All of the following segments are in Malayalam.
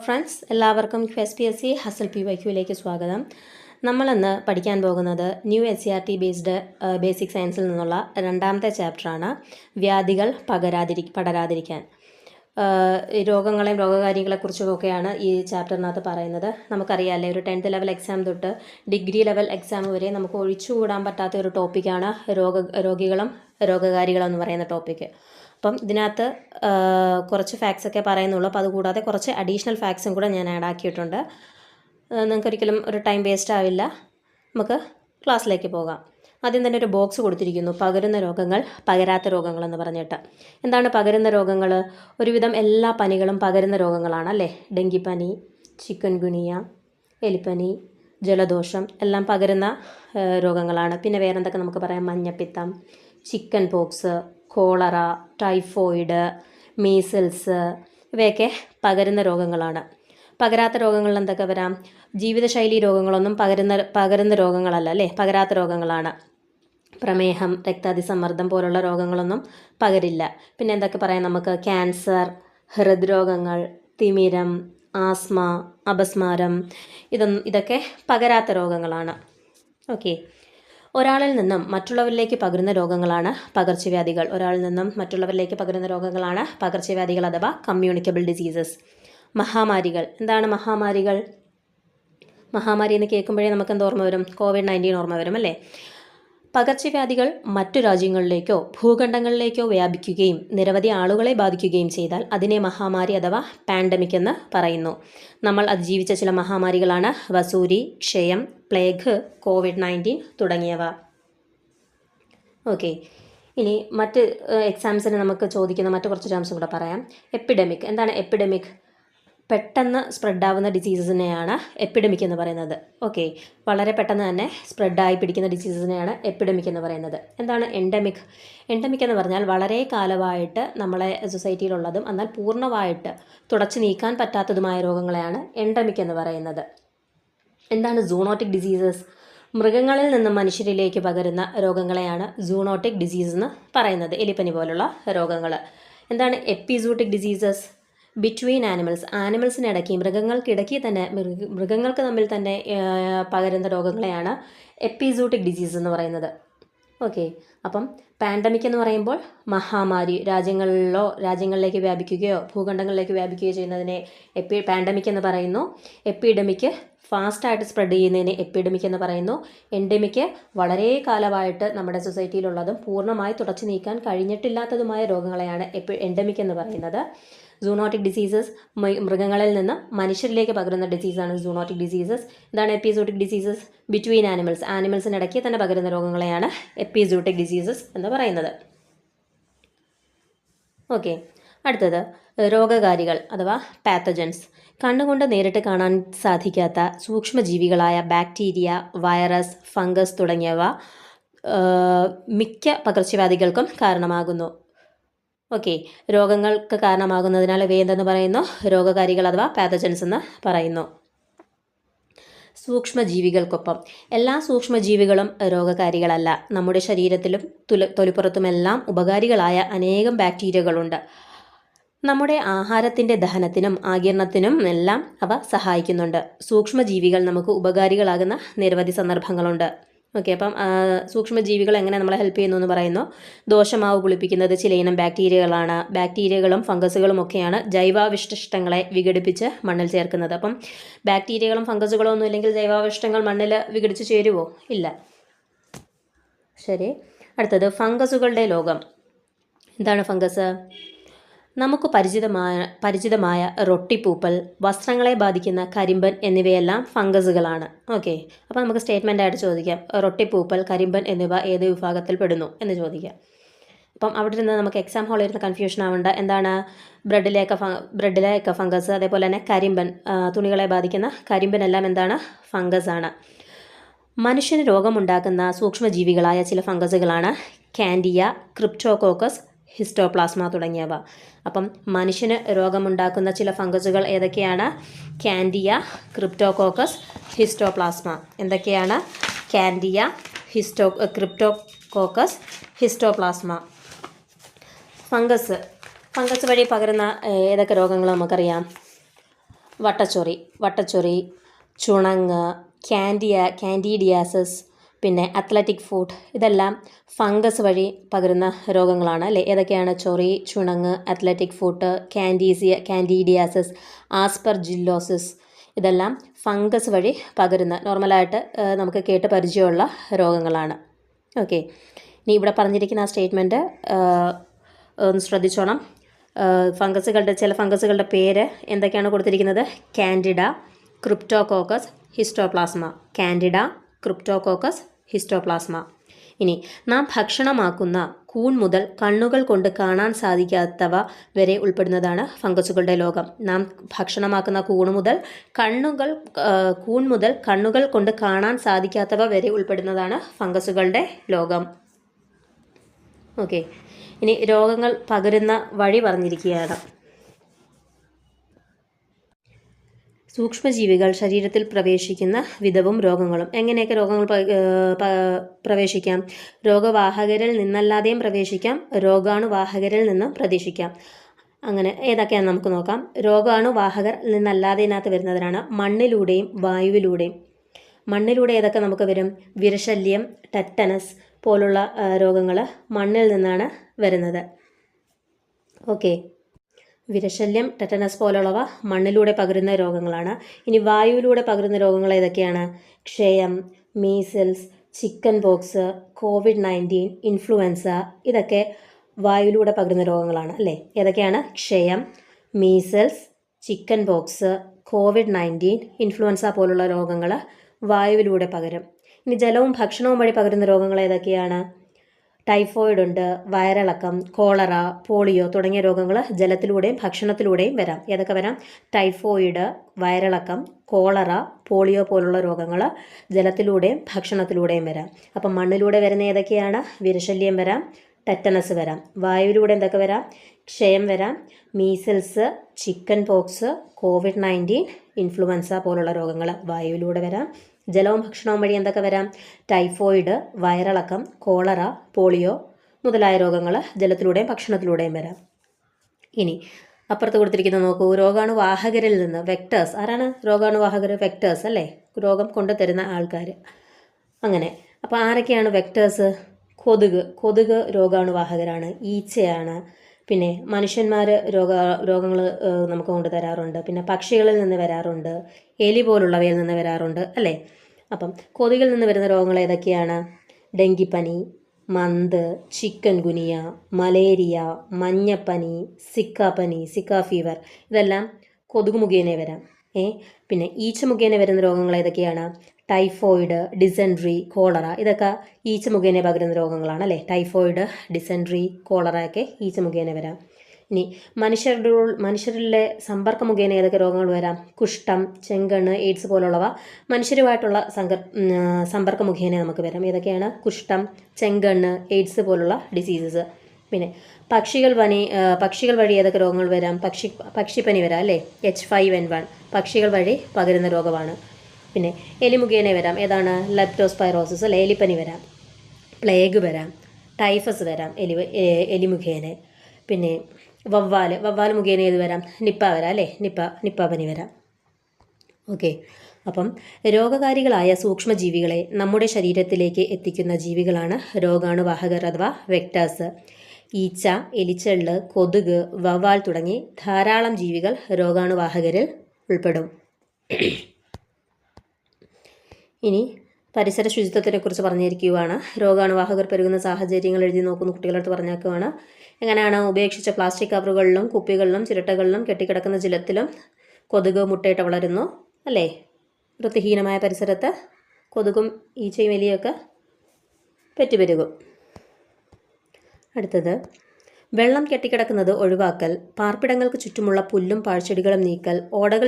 ഫ്രണ്ട്സ്, എല്ലാവർക്കും QSPSC ഹസൽ PYQയിലേക്ക് സ്വാഗതം. നമ്മളിന്ന് പഠിക്കാൻ പോകുന്നത് ന്യൂ SCERT ബേസ്ഡ് ബേസിക് സയൻസിൽ നിന്നുള്ള രണ്ടാമത്തെ ചാപ്റ്ററാണ് വ്യാധികൾ പടരാതിരിക്കാൻ. രോഗങ്ങളെയും രോഗകാരികളെക്കുറിച്ചുമൊക്കെയാണ് ഈ ചാപ്റ്ററിനകത്ത് പറയുന്നത്. നമുക്കറിയാമല്ലേ, ഒരു 10th ലെവൽ എക്സാം തൊട്ട് ഡിഗ്രി ലെവൽ എക്സാം വരെ നമുക്ക് ഒഴിച്ചുകൂടാൻ പറ്റാത്ത ഒരു ടോപ്പിക്കാണ് രോഗികളും രോഗകാരികളും എന്ന് പറയുന്ന ടോപ്പിക്ക്. അപ്പം ഇതിനകത്ത് കുറച്ച് ഫാക്ട്സൊക്കെ പറയുന്നുള്ളൂ. അപ്പോൾ അതുകൂടാതെ കുറച്ച് അഡീഷണൽ ഫാക്ട്സും കൂടെ ഞാൻ ആഡ് ആക്കിയിട്ടുണ്ട്. നിങ്ങൾക്കൊരിക്കലും ഒരു ടൈം വേസ്റ്റ് ആവില്ല. നമുക്ക് ക്ലാസ്സിലേക്ക് പോകാം. ആദ്യം തന്നെ ഒരു ബോക്സ് കൊടുത്തിരിക്കുന്നു, പകരുന്ന രോഗങ്ങൾ, പകരാത്ത രോഗങ്ങൾ എന്ന് പറഞ്ഞിട്ട്. എന്താണ് പകരുന്ന രോഗങ്ങൾ? ഒരുവിധം എല്ലാ പനികളും പകരുന്ന രോഗങ്ങളാണ് അല്ലേ. ഡെങ്കിപ്പനി, ചിക്കൻ ഗുനിയ, എലിപ്പനി, ജലദോഷം എല്ലാം പകരുന്ന രോഗങ്ങളാണ്. പിന്നെ വേറെ എന്തൊക്കെ നമുക്ക് പറയാം? മഞ്ഞപ്പിത്തം, chicken pox, cholera, typhoid, measles, ഇവയൊക്കെ പകരുന്ന രോഗങ്ങളാണ്. പകരാത്ത രോഗങ്ങളിൽ എന്തൊക്കെ വരാം? ജീവിതശൈലി രോഗങ്ങളൊന്നും പകരുന്ന രോഗങ്ങളല്ല അല്ലേ, പകരാത്ത രോഗങ്ങളാണ്. പ്രമേഹം, രക്താതിസമ്മർദ്ദം പോലുള്ള രോഗങ്ങളൊന്നും പകരില്ല. പിന്നെ എന്തൊക്കെ പറയാം നമുക്ക്? ക്യാൻസർ, ഹൃദ്രോഗങ്ങൾ, തിമിരം, ആസ്മ, അപസ്മാരം, ഇതൊക്കെ പകരാത്ത രോഗങ്ങളാണ്. ഓക്കെ. ഒരാളിൽ നിന്നും മറ്റുള്ളവരിലേക്ക് പകരുന്ന രോഗങ്ങളാണ് പകർച്ചവ്യാധികൾ. ഒരാളിൽ നിന്നും മറ്റുള്ളവരിലേക്ക് പകരുന്ന രോഗങ്ങളാണ് പകർച്ചവ്യാധികൾ അഥവാ കമ്മ്യൂണിക്കബിൾ ഡിസീസസ്. മഹാമാരികൾ. എന്താണ് മഹാമാരികൾ? മഹാമാരി എന്ന് കേൾക്കുമ്പോഴേ നമുക്ക് എന്ത് ഓർമ്മ വരും? COVID-19 ഓർമ്മ വരും അല്ലേ. പകർച്ചവ്യാധികൾ മറ്റു രാജ്യങ്ങളിലേക്കോ ഭൂഖണ്ഡങ്ങളിലേക്കോ വ്യാപിക്കുകയും നിരവധി ആളുകളെ ബാധിക്കുകയും ചെയ്താൽ അതിനെ മഹാമാരി അഥവാ പാൻഡമിക് എന്ന് പറയുന്നു. നമ്മൾ അതിജീവിച്ച ചില മഹാമാരികളാണ് വസൂരി, ക്ഷയം, പ്ലേഗ്, COVID-19 തുടങ്ങിയവ. ഓക്കെ. ഇനി മറ്റ് എക്സാംസിന് നമുക്ക് ചോദിക്കുന്ന മറ്റു കുറച്ച് ടേംസും കൂടെ പറയാം. എപ്പിഡമിക്. എന്താണ് എപ്പിഡമിക്? പെട്ടെന്ന് സ്പ്രെഡാവുന്ന ഡിസീസസിനെയാണ് എപ്പിഡമിക് എന്ന് പറയുന്നത്. ഓക്കെ. വളരെ പെട്ടെന്ന് തന്നെ സ്പ്രെഡായി പിടിക്കുന്ന ഡിസീസസിനെയാണ് എപ്പിഡമിക് എന്ന് പറയുന്നത്. എന്താണ് എൻഡമിക്? എൻഡമിക് എന്ന് പറഞ്ഞാൽ വളരെ കാലമായിട്ട് നമ്മളെ സൊസൈറ്റിയിലുള്ളതും എന്നാൽ പൂർണ്ണമായിട്ട് തുടച്ചു നീക്കാൻ പറ്റാത്തതുമായ രോഗങ്ങളെയാണ് എൻഡമിക് എന്ന് പറയുന്നത്. എന്താണ് സൂണോട്ടിക് ഡിസീസസ്? മൃഗങ്ങളിൽ നിന്നും മനുഷ്യരിലേക്ക് പകരുന്ന രോഗങ്ങളെയാണ് സൂണോട്ടിക് ഡിസീസ് എന്ന് പറയുന്നത്. എലിപ്പനി പോലുള്ള രോഗങ്ങൾ. എന്താണ് എപ്പിസൂട്ടിക് ഡിസീസസ്? Between animals. ആനിമൽസിനിടയ്ക്ക്, മൃഗങ്ങൾക്കിടയ്ക്ക് തന്നെ, മൃഗങ്ങൾക്ക് തമ്മിൽ തന്നെ പകരുന്ന രോഗങ്ങളെയാണ് എപ്പിസൂട്ടിക് ഡിസീസ് എന്ന് പറയുന്നത്. ഓക്കെ. അപ്പം പാൻഡമിക് എന്ന് പറയുമ്പോൾ മഹാമാരി രാജ്യങ്ങളിലേക്ക് വ്യാപിക്കുകയോ ഭൂഖണ്ഡങ്ങളിലേക്ക് വ്യാപിക്കുകയോ ചെയ്യുന്നതിനെ പാൻഡമിക് എന്ന് പറയുന്നു. എപ്പിഡമിക് ഫാസ്റ്റായിട്ട് സ്പ്രെഡ് ചെയ്യുന്നതിന് എപ്പിഡമിക് എന്ന് പറയുന്നു. എൻഡമിക് വളരെ കാലമായിട്ട് നമ്മുടെ സൊസൈറ്റിയിലുള്ളതും പൂർണ്ണമായി തുടച്ചു നീക്കാൻ കഴിഞ്ഞിട്ടില്ലാത്തതുമായ രോഗങ്ങളെയാണ് എൻഡമിക് എന്ന് പറയുന്നത്. സൂണോട്ടിക് ഡിസീസസ് മൃഗങ്ങളിൽ നിന്ന് മനുഷ്യരിലേക്ക് പകരുന്ന ഡിസീസാണ് സൂണോട്ടിക് ഡിസീസസ്. എന്താണ് എപ്പിസോട്ടിക് ഡിസീസസ്? Between animals. ആനിമൽസിനിടയ്ക്ക് തന്നെ പകരുന്ന രോഗങ്ങളെയാണ് എപ്പിസോട്ടിക് ഡിസീസസ് എന്ന് പറയുന്നത്. ഓക്കെ. അടുത്തത് രോഗകാരികൾ അഥവാ പാത്തജൻസ്. കണ്ണുകൊണ്ട് നേരിട്ട് കാണാൻ സാധിക്കാത്ത സൂക്ഷ്മജീവികളായ ബാക്ടീരിയ, വൈറസ്, ഫംഗസ് തുടങ്ങിയവ മിക്ക പകർച്ചവ്യാധികൾക്കും കാരണമാകുന്നു. ഓക്കെ. രോഗങ്ങൾക്ക് കാരണമാകുന്നതിനാൽ ഇവയെന്തെന്ന് പറയുന്നു? രോഗകാരികൾ അഥവാ പാത്തജൻസ് എന്ന് പറയുന്നു. സൂക്ഷ്മജീവികൾക്കൊപ്പം എല്ലാ സൂക്ഷ്മജീവികളും രോഗകാരികളല്ല. നമ്മുടെ ശരീരത്തിലും തൊലിപ്പുറത്തുമെല്ലാം ഉപകാരികളായ അനേകം ബാക്ടീരിയകളുണ്ട്. നമ്മുടെ ആഹാരത്തിൻ്റെ ദഹനത്തിനും ആഗിരണത്തിനും എല്ലാം അവ സഹായിക്കുന്നുണ്ട്. സൂക്ഷ്മജീവികൾ നമുക്ക് ഉപകാരികളാകുന്ന നിരവധി സന്ദർഭങ്ങളുണ്ട്. ഓക്കെ. അപ്പം സൂക്ഷ്മജീവികൾ എങ്ങനെ നമ്മളെ ഹെൽപ്പ് ചെയ്യുന്നു എന്ന് പറയുന്നു. ദോശമാവ് പുളിപ്പിക്കുന്നത് ചിലയിനം ബാക്ടീരിയകളാണ്. ബാക്ടീരിയകളും ഫംഗസുകളും ഒക്കെയാണ് ജൈവാവശിഷ്ടങ്ങളെ വിഘടിപ്പിച്ച് മണ്ണിൽ ചേർക്കുന്നത്. അപ്പം ബാക്ടീരിയകളും ഫംഗസുകളും ഒന്നും ഇല്ലെങ്കിൽ ജൈവാവശിഷ്ടങ്ങൾ മണ്ണിൽ വിഘടിച്ച് ചേരുമോ? ഇല്ല. ശരി. അടുത്തത് ഫംഗസുകളുടെ ലോകം. എന്താണ് ഫംഗസ്? നമുക്ക് പരിചിതമായ റൊട്ടിപ്പൂപ്പൽ, വസ്ത്രങ്ങളെ ബാധിക്കുന്ന കരിമ്പൻ എന്നിവയെല്ലാം ഫംഗസുകളാണ്. ഓക്കെ. അപ്പോൾ നമുക്ക് സ്റ്റേറ്റ്മെൻ്റ് ആയിട്ട് ചോദിക്കാം, റൊട്ടിപ്പൂപ്പൽ, കരിമ്പൻ എന്നിവ ഏത് വിഭാഗത്തിൽ പെടുന്നു എന്ന് ചോദിക്കാം. അപ്പം അവിടെ നിന്ന് നമുക്ക് എക്സാം ഹാളിൽ ഇരുന്ന് കൺഫ്യൂഷൻ ആവേണ്ട. എന്താണ്? ബ്രെഡിലെയൊക്കെ ഫംഗസ്, അതേപോലെ തന്നെ കരിമ്പൻ, തുണികളെ ബാധിക്കുന്ന കരിമ്പനെല്ലാം എന്താണ്? ഫംഗസ് ആണ്. മനുഷ്യന് രോഗമുണ്ടാക്കുന്ന സൂക്ഷ്മജീവികളായ ചില ഫംഗസുകളാണ് കാൻഡിയ, ക്രിപ്റ്റോകോക്കസ്, ഹിസ്റ്റോപ്ലാസ്മ തുടങ്ങിയവ. അപ്പം മനുഷ്യന് രോഗമുണ്ടാക്കുന്ന ചില ഫംഗസുകൾ ഏതൊക്കെയാണ്? കാൻഡിയ, ക്രിപ്റ്റോകോക്കസ്, ഹിസ്റ്റോപ്ലാസ്മ. എന്തൊക്കെയാണ്? കാൻഡിയ, ക്രിപ്റ്റോകോക്കസ്, ഹിസ്റ്റോപ്ലാസ്മ. ഫംഗസ് വഴി പകരുന്ന ഏതൊക്കെ രോഗങ്ങൾ നമുക്കറിയാം? വട്ടച്ചൊറി, ചുണങ്ങ്, കാൻഡിഡിയാസിസ്, പിന്നെ അത്ലറ്റിക് ഫുട്ട്, ഇതെല്ലാം ഫംഗസ് വഴി പകരുന്ന രോഗങ്ങളാണ് അല്ലേ? ഏതൊക്കെയാണ്? ചൊറി, ചുണങ്ങ്, അത്ലറ്റിക് ഫുട്ട്, കാൻഡിഡിയാസിസ്, ആസ്പെർജില്ലോസിസ്, ഇതെല്ലാം ഫംഗസ് വഴി പകരുന്ന നോർമലായിട്ട് നമുക്ക് കേട്ട് പരിചയമുള്ള രോഗങ്ങളാണ്. ഓക്കെ, ഇനി ഇവിടെ പറഞ്ഞിരിക്കുന്ന ആ സ്റ്റേറ്റ്മെൻറ്റ് ഒന്ന് ശ്രദ്ധിച്ചോണം. ചില ഫംഗസുകളുടെ പേര് എന്തൊക്കെയാണ് കൊടുത്തിരിക്കുന്നത്? Candida, Cryptococcus, Histoplasma. Candida, Cryptococcus, Histoplasma. ഇനി നാം ഭക്ഷണമാക്കുന്ന കൂൺ മുതൽ കണ്ണുകൾ കൊണ്ട് കാണാൻ സാധിക്കാത്തവ വരെ ഉൾപ്പെടുന്നതാണ് ഫംഗസുകളുടെ ലോകം. നാം ഭക്ഷണമാക്കുന്ന കൂൺ മുതൽ കണ്ണുകൾ കൊണ്ട് കാണാൻ സാധിക്കാത്തവ വരെ ഉൾപ്പെടുന്നതാണ് ഫംഗസുകളുടെ ലോകം. ഓക്കെ, ഇനി രോഗങ്ങൾ പകരുന്ന വഴി പറഞ്ഞിരിക്കുകയാണ്. സൂക്ഷ്മജീവികൾ ശരീരത്തിൽ പ്രവേശിക്കുന്ന വിധവും രോഗങ്ങളും. എങ്ങനെയൊക്കെ രോഗങ്ങൾ പ്രവേശിക്കാം? രോഗവാഹകരിൽ നിന്നല്ലാതെയും പ്രവേശിക്കാം, രോഗാണുവാഹകരിൽ നിന്നും പ്രവേശിക്കാം. അങ്ങനെ ഏതൊക്കെയാണെന്ന് നമുക്ക് നോക്കാം. രോഗാണുവാഹകർ നിന്നല്ലാതെ ഇതിനകത്ത് വരുന്നതിനാണ് മണ്ണിലൂടെയും വായുവിലൂടെയും. മണ്ണിലൂടെ ഏതൊക്കെ നമുക്ക് വരും? വിരശല്യം, ടെറ്റനസ് പോലുള്ള രോഗങ്ങൾ മണ്ണിൽ നിന്നാണ് വരുന്നത്. ഓക്കെ, വിരശല്യം, ടെറ്റനസ് പോലുള്ളവ മണ്ണിലൂടെ പകരുന്ന രോഗങ്ങളാണ്. ഇനി വായുവിലൂടെ പകരുന്ന രോഗങ്ങൾ ഏതൊക്കെയാണ്? ക്ഷയം, measles, chicken pox, COVID-19, influenza, ഇതൊക്കെ വായുവിലൂടെ പകരുന്ന രോഗങ്ങളാണ് അല്ലേ? ഏതൊക്കെയാണ്? ക്ഷയം, measles, chicken pox, COVID-19, influenza പോലുള്ള രോഗങ്ങൾ വായുവിലൂടെ പകരും. ഇനി ജലവും ഭക്ഷണവും വഴി പകരുന്ന രോഗങ്ങൾ ഏതൊക്കെയാണ്? ടൈഫോയിഡ് ഉണ്ട്, വയറിളക്കം, കോളറ, പോളിയോ തുടങ്ങിയ രോഗങ്ങൾ ജലത്തിലൂടെയും ഭക്ഷണത്തിലൂടെയും വരാം. ഏതൊക്കെ വരാം? ടൈഫോയിഡ്, വയറിളക്കം, കോളറ, പോളിയോ പോലുള്ള രോഗങ്ങൾ ജലത്തിലൂടെയും ഭക്ഷണത്തിലൂടെയും വരാം. അപ്പം മണ്ണിലൂടെ വരുന്ന ഏതൊക്കെയാണ്? വിരശല്യം വരാം, ടെറ്റനസ് വരാം. വായുവിലൂടെ എന്തൊക്കെ വരാം? ക്ഷയം വരാം, measles, chicken pox, COVID-19, influenza പോലുള്ള രോഗങ്ങൾ വായുവിലൂടെ വരാം. ജലവും ഭക്ഷണവും വഴി എന്തൊക്കെ വരാം? ടൈഫോയിഡ്, വയറിളക്കം, കോളറ, പോളിയോ മുതലായ രോഗങ്ങൾ ജലത്തിലൂടെയും ഭക്ഷണത്തിലൂടെയും വരാം. ഇനി അപ്പുറത്ത് കൊടുത്തിരിക്കുന്നത് നോക്കൂ. രോഗാണുവാഹകരിൽ നിന്ന് വെക്ടേഴ്സ്. ആരാണ് രോഗാണുവാഹകർ? വെക്ടേഴ്സ് അല്ലേ? രോഗം കൊണ്ടുതരുന്ന ആൾക്കാർ. അങ്ങനെ അപ്പോൾ ആരൊക്കെയാണ് വെക്ടേഴ്സ്? കൊതുക് രോഗാണുവാഹകരാണ്. ഈച്ചയാണ്. പിന്നെ മനുഷ്യന്മാർ രോഗങ്ങൾ നമുക്ക് കൊണ്ടുതരാറുണ്ട്. പിന്നെ പക്ഷികളിൽ നിന്ന് വരാറുണ്ട്, എലി പോലുള്ളവയിൽ നിന്ന് വരാറുണ്ട് അല്ലേ? അപ്പം കൊതുകിൽ നിന്ന് വരുന്ന രോഗങ്ങൾ ഏതൊക്കെയാണ്? ഡെങ്കിപ്പനി, മന്ത്, ചിക്കൻ ഗുനിയ, മലേറിയ, മഞ്ഞപ്പനി, സിക്ക ഫീവർ, ഇതെല്ലാം കൊതുക് മുഖേന വരാം. പിന്നെ ഈച്ച മുഖേന വരുന്ന രോഗങ്ങൾ ഏതൊക്കെയാണ്? ടൈഫോയിഡ്, ഡിസെൻട്രി, കോളറ, ഇതൊക്കെ ഈച്ച മുഖേന പകരുന്ന രോഗങ്ങളാണ് അല്ലേ? ടൈഫോയിഡ്, ഡിസെൻട്രി, കോളറ ഒക്കെ ഈച്ച മുഖേന വരാം. ഇനി മനുഷ്യരിലെ സമ്പർക്കം മുഖേന ഏതൊക്കെ രോഗങ്ങൾ വരാം? കുഷ്ഠം, ചെങ്കണ്ണ്, എയ്ഡ്സ് പോലുള്ളവ മനുഷ്യരുമായിട്ടുള്ള സമ്പർക്കം മുഖേന നമുക്ക് വരാം. ഏതൊക്കെയാണ്? കുഷ്ഠം, ചെങ്കണ്ണ്, എയ്ഡ്സ് പോലുള്ള ഡിസീസസ്. പിന്നെ പക്ഷികൾ വഴി ഏതൊക്കെ രോഗങ്ങൾ വരാം? പക്ഷിപ്പനി വരാം അല്ലേ? H5N1 പക്ഷികൾ വഴി പകരുന്ന രോഗമാണ്. പിന്നെ എലി മുഖേന വരാം. ഏതാണ്? ലെപ്റ്റോസ്പൈറോസിസ് അല്ലേ? എലിപ്പനി വരാം. പ്ലേഗ് വരാം, ടൈഫസ് വരാം എലി മുഖേന. പിന്നെ വവ്വാൽ മുഖേന ഏത് വരാം? നിപ്പ വരാം അല്ലേ? നിപ്പ പനി വരാം. ഓക്കെ, അപ്പം രോഗകാരികളായ സൂക്ഷ്മജീവികളെ നമ്മുടെ ശരീരത്തിലേക്ക് എത്തിക്കുന്ന ജീവികളാണ് രോഗാണുവാഹകർ അഥവാ വെക്ടേഴ്സ്. ഈച്ച, എലിച്ചെള്ള്, കൊതുക്, വവ്വാൽ തുടങ്ങി ധാരാളം ജീവികൾ രോഗാണുവാഹകരിൽ ഉൾപ്പെടും. ഇനി പരിസര ശുചിത്വത്തിനെക്കുറിച്ച് പറഞ്ഞിരിക്കുകയാണ്. രോഗാണുവാഹകർ പെരുകുന്ന സാഹചര്യങ്ങൾ എഴുതി നോക്കുന്ന കുട്ടികളടുത്ത് പറഞ്ഞേക്കുവാണ്. എങ്ങനെയാണ്? ഉപേക്ഷിച്ച പ്ലാസ്റ്റിക് കവറുകളിലും കുപ്പികളിലും ചിരട്ടകളിലും കെട്ടിക്കിടക്കുന്ന ജലത്തിലും കൊതുക് മുട്ടയിട്ട് വളരുന്നു അല്ലേ? വൃത്തിഹീനമായ പരിസരത്ത് കൊതുകും ഈച്ചയും എലിയൊക്കെ പെറ്റുപെരുകും. അടുത്തത്, വെള്ളം കെട്ടിക്കിടക്കുന്നത് ഒഴിവാക്കൽ, പാർപ്പിടങ്ങൾക്ക് ചുറ്റുമുള്ള പുല്ലും പാഴ്ചെടികളും നീക്കൽ, ഓടകൾ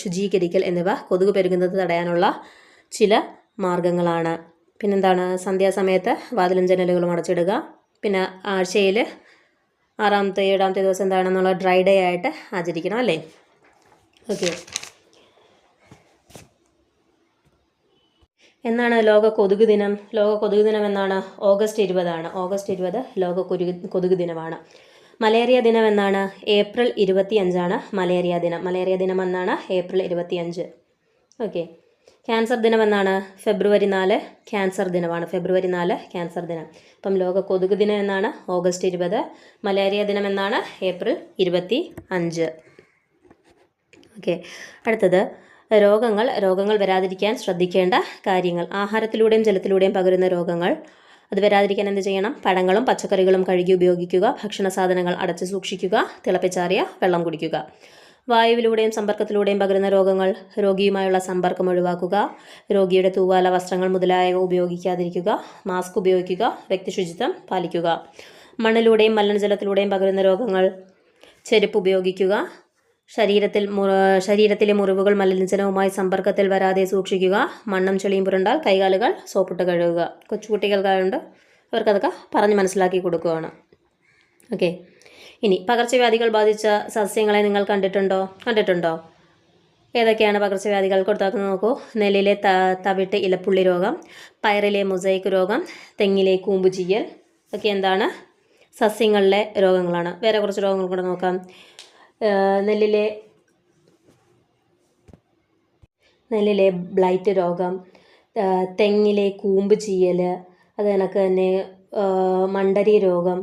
ശുചീകരിക്കൽ എന്നിവ കൊതുക് പെരുകുന്നത് തടയാനുള്ള ചില മാർഗങ്ങളാണ്. പിന്നെന്താണ്? സന്ധ്യാസമയത്ത് വാതിലും ജനലുകളും അടച്ചിടുക. പിന്നെ ആഴ്ചയിൽ 6-ാമത്തെ 7-ാമത്തെ ദിവസം എന്താണെന്നുള്ള ഡ്രൈ ഡേ ആയിട്ട് ആചരിക്കണം അല്ലേ? ഓക്കെ, എന്നാണ് ലോക കൊതുക് ദിനം? ലോക കൊതുക് ദിനം എന്നാണ്? ഓഗസ്റ്റ് 20 ആണ്. ഓഗസ്റ്റ് 20 ലോക കൊതുക് ദിനമാണ്. മലേറിയ ദിനം എന്നാണ്? ഏപ്രിൽ 25 മലേറിയ ദിനം. മലേറിയ ദിനം എന്നാണ്? ഏപ്രിൽ 25. ഓക്കെ. ക്യാൻസർ ദിനം എന്നാണ്? ഫെബ്രുവരി 4 ക്യാൻസർ ദിനമാണ്. ഫെബ്രുവരി 4 ക്യാൻസർ ദിനം. അപ്പം ലോക കൊതുക് ദിനം എന്നാണ്? ഓഗസ്റ്റ് 20. മലേറിയ ദിനം എന്നാണ്? ഏപ്രിൽ 25. ഓക്കെ. അടുത്തത് രോഗങ്ങൾ വരാതിരിക്കാൻ ശ്രദ്ധിക്കേണ്ട കാര്യങ്ങൾ. ആഹാരത്തിലൂടെയും ജലത്തിലൂടെയും പകരുന്ന രോഗങ്ങൾ, അത് വരാതിരിക്കാൻ എന്ത് ചെയ്യണം? പഴങ്ങളും പച്ചക്കറികളും കഴുകി ഉപയോഗിക്കുക, ഭക്ഷണ സാധനങ്ങൾ അടച്ചു സൂക്ഷിക്കുക, തിളപ്പിച്ചാറിയ വെള്ളം കുടിക്കുക. വായുവിലൂടെയും സമ്പർക്കത്തിലൂടെയും പകരുന്ന രോഗങ്ങൾ, രോഗിയുമായുള്ള സമ്പർക്കം ഒഴിവാക്കുക, രോഗിയുടെ തൂവാല, വസ്ത്രങ്ങൾ മുതലായവ ഉപയോഗിക്കാതിരിക്കുക, മാസ്ക് ഉപയോഗിക്കുക, വ്യക്തിശുചിത്വം പാലിക്കുക. മണ്ണിലൂടെയും മലിനജലത്തിലൂടെയും പകരുന്ന രോഗങ്ങൾ, ചെരുപ്പ് ഉപയോഗിക്കുക, ശരീരത്തിലെ മുറിവുകൾ മലിനജലവുമായി സമ്പർക്കത്തിൽ വരാതെ സൂക്ഷിക്കുക, മണ്ണും ചെളിയും പുരണ്ടാൽ കൈകാലുകൾ സോപ്പിട്ട് കഴുകുക. കൊച്ചുകുട്ടികൾക്കായുണ്ട്, അവർക്കതൊക്കെ പറഞ്ഞ് മനസ്സിലാക്കി കൊടുക്കുകയാണ്. ഓക്കെ. ഇനി പകർച്ചവ്യാധികൾ ബാധിച്ച സസ്യങ്ങളെ നിങ്ങൾ കണ്ടിട്ടുണ്ടോ? ഏതൊക്കെയാണ് പകർച്ചവ്യാധികൾ? കൊടുത്താക്കുന്നത് നോക്കൂ. നെല്ലിലെ തവിട്ട് ഇലപ്പുള്ളി രോഗം, പയറിലെ മൊസൈക്ക് രോഗം, തെങ്ങിലെ കൂമ്പുചീയൽ. ഒക്കെ എന്താണ്? സസ്യങ്ങളിലെ രോഗങ്ങളാണ്. വേറെ കുറച്ച് രോഗങ്ങൾ കൂടെ നോക്കാം. നെല്ലിലെ ബ്ലൈറ്റ് രോഗം, തെങ്ങിലെ കൂമ്പ് ചീയൽ, അത് കണക്ക് തന്നെ മണ്ടരി രോഗം,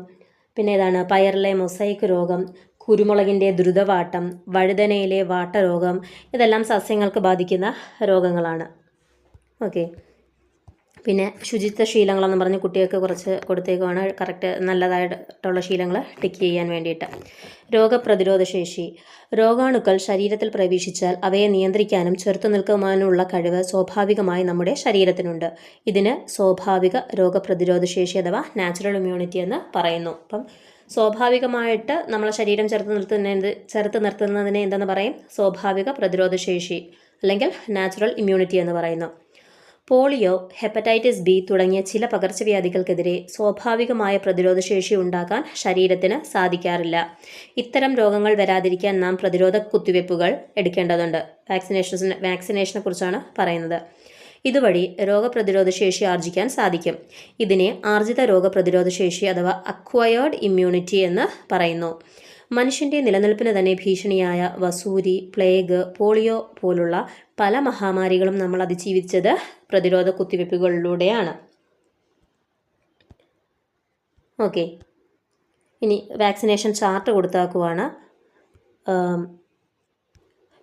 പിന്നെ ഏതാണ്? പയറിലെ മൊസൈക്ക് രോഗം, കുരുമുളകിൻ്റെ ദ്രുതവാട്ടം, വഴുതനയിലെ വാട്ടരോഗം. ഇതെല്ലാം സസ്യങ്ങൾക്ക് ബാധിക്കുന്ന രോഗങ്ങളാണ്. ഓക്കെ. പിന്നെ ശുചിത്വ ശീലങ്ങളെന്ന് പറഞ്ഞ് കുട്ടികൾക്ക് കുറച്ച് കൊടുത്തേക്കുവാണ്. കറക്റ്റ് നല്ലതായിട്ടുള്ള ശീലങ്ങൾ ടിക്ക് ചെയ്യാൻ വേണ്ടിയിട്ട്. രോഗപ്രതിരോധ ശേഷി. രോഗാണുക്കൾ ശരീരത്തിൽ പ്രവേശിച്ചാൽ അവയെ നിയന്ത്രിക്കാനും ചെറുത്തു നിൽക്കുവാനുള്ള കഴിവ് സ്വാഭാവികമായി നമ്മുടെ ശരീരത്തിനുണ്ട്. ഇതിന് സ്വാഭാവിക രോഗപ്രതിരോധ ശേഷി അഥവാ നാച്ചുറൽ ഇമ്മ്യൂണിറ്റി എന്ന് പറയുന്നു. അപ്പം സ്വാഭാവികമായിട്ട് നമ്മളെ ശരീരം ചെറുത്ത് നിർത്തുന്നതിനെ എന്തെന്ന് പറയും? സ്വാഭാവിക പ്രതിരോധ ശേഷി അല്ലെങ്കിൽ നാച്ചുറൽ ഇമ്മ്യൂണിറ്റി എന്ന് പറയുന്നു. പോളിയോ, ഹെപ്പറ്റൈറ്റിസ് ബി തുടങ്ങിയ ചില പകർച്ചവ്യാധികൾക്കെതിരെ സ്വാഭാവികമായ പ്രതിരോധശേഷി ഉണ്ടാക്കാൻ ശരീരത്തിന് സാധിക്കാറില്ല. ഇത്തരം രോഗങ്ങൾ വരാതിരിക്കാൻ നാം പ്രതിരോധ കുത്തിവയ്പ്പുകൾ എടുക്കേണ്ടതുണ്ട്. വാക്സിനേഷനെ കുറിച്ചാണ് പറയുന്നത്. ഇതുവഴി രോഗപ്രതിരോധശേഷി ആർജിക്കാൻ സാധിക്കും. ഇതിനെ ആർജിത രോഗപ്രതിരോധശേഷി അഥവാ അക്വയേർഡ് ഇമ്മ്യൂണിറ്റി എന്ന് പറയുന്നു. മനുഷ്യൻ്റെ നിലനിൽപ്പിന് തന്നെ ഭീഷണിയായ വസൂരി, പ്ലേഗ്, പോളിയോ പോലുള്ള പല മഹാമാരികളും നമ്മൾ അതിജീവിച്ചത് പ്രതിരോധ കുത്തിവയ്പ്പുകളിലൂടെയാണ്. ഓക്കെ. ഇനി വാക്സിനേഷൻ ചാർട്ട് കൊടുത്താക്കുവാണ്.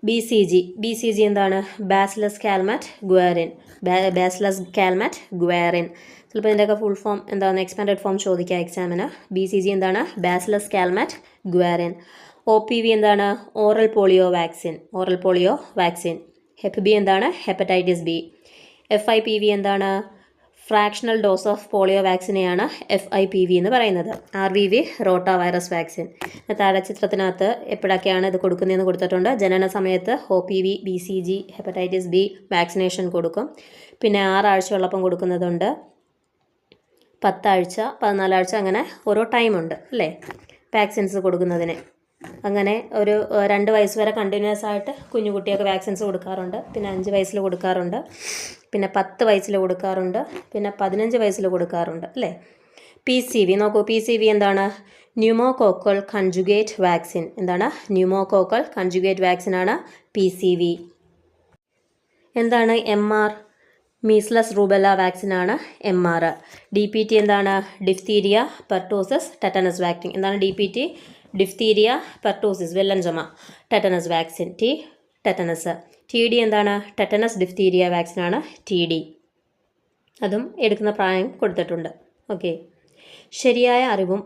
BCG എന്താണ്? Bacillus Calmette Guerin. ചിലപ്പോൾ ഇതിൻ്റെയൊക്കെ ഫുൾ ഫോം എന്താണെന്ന് എക്സ്പാൻഡഡ് ഫോം ചോദിക്കുക എക്സാമിന്. BCG എന്താണ്? Bacillus Calmette Guerin. OPV എന്താണ്? Oral polio vaccine. HEPB എന്താണ്? Hepatitis B. FIPV എന്താണ്? ഫ്രാക്ഷണൽ ഡോസ് ഓഫ് പോളിയോ വാക്സിനെയാണ് FIPV എന്ന് പറയുന്നത്. RVV rotavirus vaccine. താഴെ ചിത്രത്തിനകത്ത് എപ്പോഴൊക്കെയാണ് ഇത് കൊടുക്കുന്നതെന്ന് കൊടുത്തിട്ടുണ്ട്. ജനന സമയത്ത് OPV, BCG, hepatitis B vaccination കൊടുക്കും. പിന്നെ 6 ആഴ്ചയുള്ളപ്പം കൊടുക്കുന്നതുണ്ട്, 10 ആഴ്ച, 14 ആഴ്ച, അങ്ങനെ ഓരോ ടൈമുണ്ട് അല്ലേ വാക്സിൻസ് കൊടുക്കുന്നതിന്. അങ്ങനെ ഒരു 2 വയസ്സ് വരെ കണ്ടിന്യൂസ് ആയിട്ട് കുഞ്ഞുകുട്ടിയൊക്കെ വാക്സിൻസ് കൊടുക്കാറുണ്ട്. പിന്നെ 5 വയസ്സിൽ കൊടുക്കാറുണ്ട്, പിന്നെ 10 വയസ്സിൽ കൊടുക്കാറുണ്ട്, പിന്നെ 15 വയസ്സിൽ കൊടുക്കാറുണ്ട് അല്ലേ. PCV നോക്കൂ. PCV എന്താണ്? Pneumococcal conjugate vaccine. എന്താണ്? ന്യൂമോകോക്കൽ കൺജുഗേറ്റ് വാക്സിനാണ് PCV. എന്താണ്? MR? മീസ്ലസ് റൂബെല്ല വാക്സിനാണ് MR. DPT എന്താണ്? Diphtheria, pertussis, tetanus vaccine. എന്താണ് DPT? ഡിഫ്തീരിയ, പെർട്ടോസിസ്, വെല്ലഞ്ചുമ, ടെറ്റനസ് വാക്സിൻ, ടെറ്റനസ്. TD എന്താണ്? ടെറ്റനസ് ഡിഫ്തീരിയ വാക്സിനാണ് TD. അതും എടുക്കുന്ന പ്രായം കൊടുത്തിട്ടുണ്ട്. ഓക്കെ. ശരിയായ അറിവും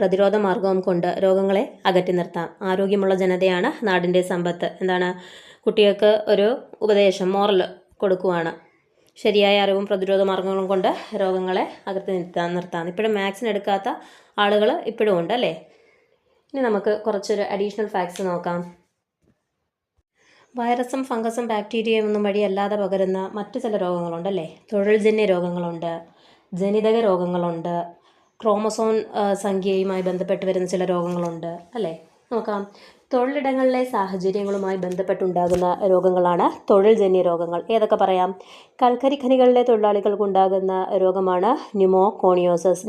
പ്രതിരോധ മാർഗവും കൊണ്ട് രോഗങ്ങളെ അകറ്റി നിർത്താം. ആരോഗ്യമുള്ള ജനതയാണ് നാടിൻ്റെ സമ്പത്ത്. എന്താണ്? കുട്ടികൾക്ക് ഒരു ഉപദേശം, മോറൽ കൊടുക്കുവാണ്. ശരിയായ അറിവും പ്രതിരോധ മാർഗങ്ങളും കൊണ്ട് രോഗങ്ങളെ അകറ്റി നിർത്താം. ഇപ്പോഴും വാക്സിൻ എടുക്കാത്ത ആളുകൾ ഇപ്പോഴും ഉണ്ട് അല്ലേ. ഇനി നമുക്ക് കുറച്ചൊരു അഡീഷണൽ ഫാക്ട്സ് നോക്കാം. വൈറസും ഫംഗസും ബാക്ടീരിയയും ഒന്നും വഴിയല്ലാതെ പകരുന്ന മറ്റു ചില രോഗങ്ങളുണ്ടല്ലേ. തൊഴിൽജന്യ രോഗങ്ങളുണ്ട്, ജനിതക രോഗങ്ങളുണ്ട്, ക്രോമസോൺ സംഖ്യയുമായി ബന്ധപ്പെട്ട് വരുന്ന ചില രോഗങ്ങളുണ്ട് അല്ലേ. നോക്കാം. തൊഴിലിടങ്ങളിലെ സാഹചര്യങ്ങളുമായി ബന്ധപ്പെട്ടുണ്ടാകുന്ന രോഗങ്ങളാണ് തൊഴിൽജന്യ രോഗങ്ങൾ. ഏതൊക്കെ പറയാം? കൽക്കരി ഖനികളിലെ തൊഴിലാളികൾക്കുണ്ടാകുന്ന രോഗമാണ് ന്യൂമോകോണിയോസസ്.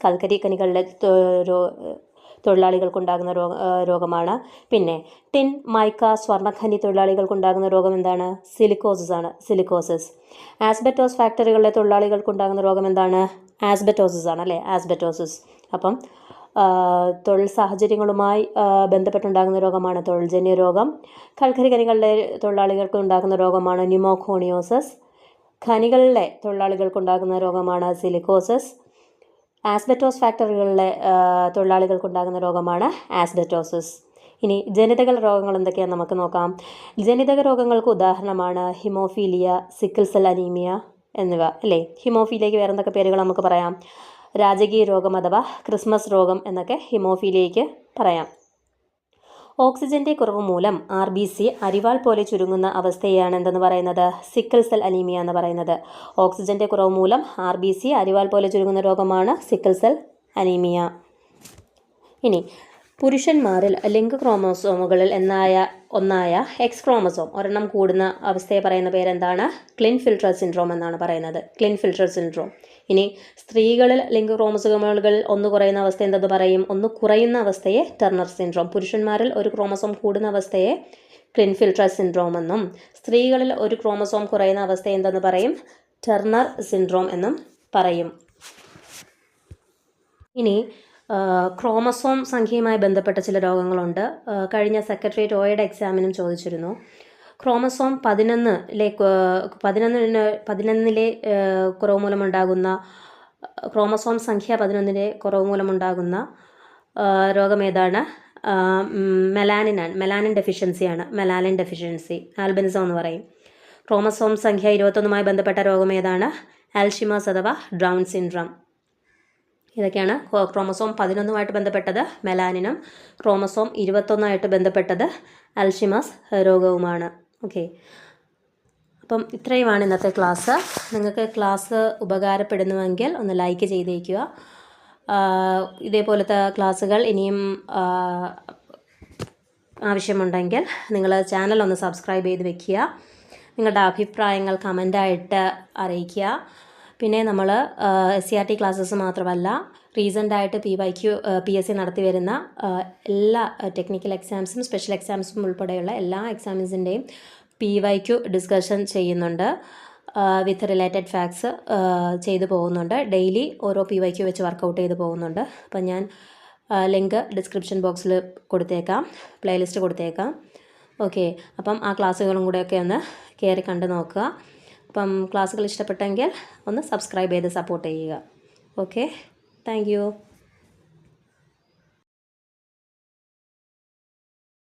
കൽക്കരി ഖനികളിലെ തൊഴിലാളികൾക്കുണ്ടാകുന്ന രോഗമാണ്. പിന്നെ ടിൻ, മൈക്ക, സ്വർണ്ണഖനി തൊഴിലാളികൾക്കുണ്ടാകുന്ന രോഗം എന്താണ്? സിലിക്കോസിസ്. ആസ്ബറ്റോസ് ഫാക്ടറികളിലെ തൊഴിലാളികൾക്കുണ്ടാകുന്ന രോഗം എന്താണ്? ആസ്ബറ്റോസിസ് ആണ് അല്ലേ? ആസ്ബറ്റോസിസ്. അപ്പം തൊഴിൽ സാഹചര്യങ്ങളുമായി ബന്ധപ്പെട്ടുണ്ടാകുന്ന രോഗമാണ് തൊഴിൽജന്യ രോഗം. കൽക്കരി ഖനികളിലെ തൊഴിലാളികൾക്ക് ഉണ്ടാകുന്ന രോഗമാണ് ന്യൂമോകോണിയോസസ്. ഖനികളിലെ തൊഴിലാളികൾക്കുണ്ടാകുന്ന രോഗമാണ് സിലിക്കോസിസ്. ആസ്ബറ്റോസ് ഫാക്ടറികളിലെ തൊഴിലാളികൾക്കുണ്ടാകുന്ന രോഗമാണ് ആസ്ബറ്റോസിസ്. ഇനി ജനിതക രോഗങ്ങൾ എന്തൊക്കെയാണെന്ന് നമുക്ക് നോക്കാം. ജനിതക രോഗങ്ങൾക്ക് ഉദാഹരണമാണ് ഹിമോഫീലിയ, സിക്കിൾ സെൽ അനീമിയ എന്നിവ അല്ലേ? ഹിമോഫീലിയയ്ക്ക് വേറെ എന്തൊക്കെ പേരുകൾ നമുക്ക് പറയാം? രാജകീയ രോഗം അഥവാ ക്രിസ്മസ് രോഗം എന്നൊക്കെ ഹിമോഫീലിയയ്ക്ക് പറയാം. ഓക്സിജന്റെ കുറവ് മൂലം RBC അരിവാൾ പോലെ ചുരുങ്ങുന്ന അവസ്ഥയാണ് എന്തെന്ന് പറയുന്നത്? സിക്കിൾ സെൽ അനീമിയ എന്ന് പറയുന്നത്. ഓക്സിജന്റെ കുറവ് മൂലം RBC അരിവാൾ പോലെ ചുരുങ്ങുന്ന രോഗമാണ് സിക്കിൾ സെൽ അനീമിയ. ഇനി പുരുഷന്മാരിൽ ലിംഗ ക്രോമോസോമുകളിൽ ഒന്നായ എക്സ് ക്രോമസോം ഒരെണ്ണം കൂടുന്ന അവസ്ഥയെ പറയുന്ന പേരെന്താണ്? ക്ലിൻഫിൽട്രർ സിൻഡ്രോം എന്നാണ് പറയുന്നത്. ക്ലിൻഫിൽട്രർ സിൻഡ്രോം. ഇനി സ്ത്രീകളിൽ ലിംഗ ക്രോമസോമുകൾ ഒന്ന് കുറയുന്ന അവസ്ഥ എന്തെന്ന് പറയും? ഒന്ന് കുറയുന്ന അവസ്ഥയെ ടർണർ സിൻഡ്രോം. പുരുഷന്മാരിൽ ഒരു ക്രോമസോം കൂടുന്ന അവസ്ഥയെ ക്ലിൻഫിൽട്രർ സിൻഡ്രോം എന്നും സ്ത്രീകളിൽ ഒരു ക്രോമസോം കുറയുന്ന അവസ്ഥ എന്തെന്ന് പറയും? ടർണർ സിൻഡ്രോം എന്നും പറയും. ഇനി ക്രോമസോം സംഖ്യയുമായി ബന്ധപ്പെട്ട ചില രോഗങ്ങളുണ്ട്. കഴിഞ്ഞ സെക്രട്ടേറിയറ്റ് OAയുടെ എക്സാമിനും ചോദിച്ചിരുന്നു. ക്രോമസോം 11-ലെ കുറവ് മൂലമുണ്ടാകുന്ന ക്രോമസോം സംഖ്യ 11-ലെ കുറവ് മൂലമുണ്ടാകുന്ന രോഗം ഏതാണ്? മെലാനിൻ ഡെഫിഷ്യൻസിയാണ്. മെലാനിൻ ഡെഫിഷ്യൻസി, ആൽബിനിസം എന്ന് പറയും. ക്രോമസോം സംഖ്യ 21-മായി ബന്ധപ്പെട്ട രോഗം ഏതാണ്? അൽഷിമേഴ്സ് അഥവാ ഡൗൺ സിൻഡ്രോം. ഇതൊക്കെയാണ് ക്രോമസോം 11-മായിട്ട് ബന്ധപ്പെട്ടത് മെലാനിനും ക്രോമസോം 21-ആയിട്ട് ബന്ധപ്പെട്ടത് അൽഷിമേഴ്സ് രോഗവുമാണ്. ഓക്കെ, അപ്പം ഇത്രയുമാണ് ഇന്നത്തെ ക്ലാസ്. നിങ്ങൾക്ക് ക്ലാസ് ഉപകാരപ്പെടുന്നുവെങ്കിൽ ഒന്ന് ലൈക്ക് ചെയ്തേക്കുക. ഇതേപോലത്തെ ക്ലാസ്സുകൾ ഇനിയും ആവശ്യമുണ്ടെങ്കിൽ നിങ്ങൾ ചാനൽ ഒന്ന് സബ്സ്ക്രൈബ് ചെയ്ത് വെക്കുക. നിങ്ങളുടെ അഭിപ്രായങ്ങൾ കമൻ്റായിട്ട് അറിയിക്കുക. പിന്നെ നമ്മൾ SCRT ക്ലാസ്സസ് മാത്രമല്ല, റീസെൻ്റായിട്ട് PSC നടത്തി വരുന്ന എല്ലാ ടെക്നിക്കൽ എക്സാംസും സ്പെഷ്യൽ എക്സാംസും ഉൾപ്പെടെയുള്ള എല്ലാ എക്സാംസിൻ്റെയും PYQ ഡിസ്കഷൻ ചെയ്യുന്നുണ്ട്. വിത്ത് റിലേറ്റഡ് ഫാക്ട്സ് ചെയ്തു പോകുന്നുണ്ട്. ഡെയിലി ഓരോ PYQ വെച്ച് വർക്കൗട്ട് ചെയ്ത് പോകുന്നുണ്ട്. അപ്പം ഞാൻ ലിങ്ക് ഡിസ്ക്രിപ്ഷൻ ബോക്സിൽ കൊടുത്തേക്കാം, പ്ലേലിസ്റ്റ് കൊടുത്തേക്കാം. ഓക്കെ, അപ്പം ആ ക്ലാസ്സുകളും കൂടെയൊക്കെ ഒന്ന് കയറി കണ്ടു നോക്കുക. അപ്പം ക്ലാസ്സുകൾ ഇഷ്ടപ്പെട്ടെങ്കിൽ ഒന്ന് സബ്സ്ക്രൈബ് ചെയ്ത് സപ്പോർട്ട് ചെയ്യുക. Okay, thank you.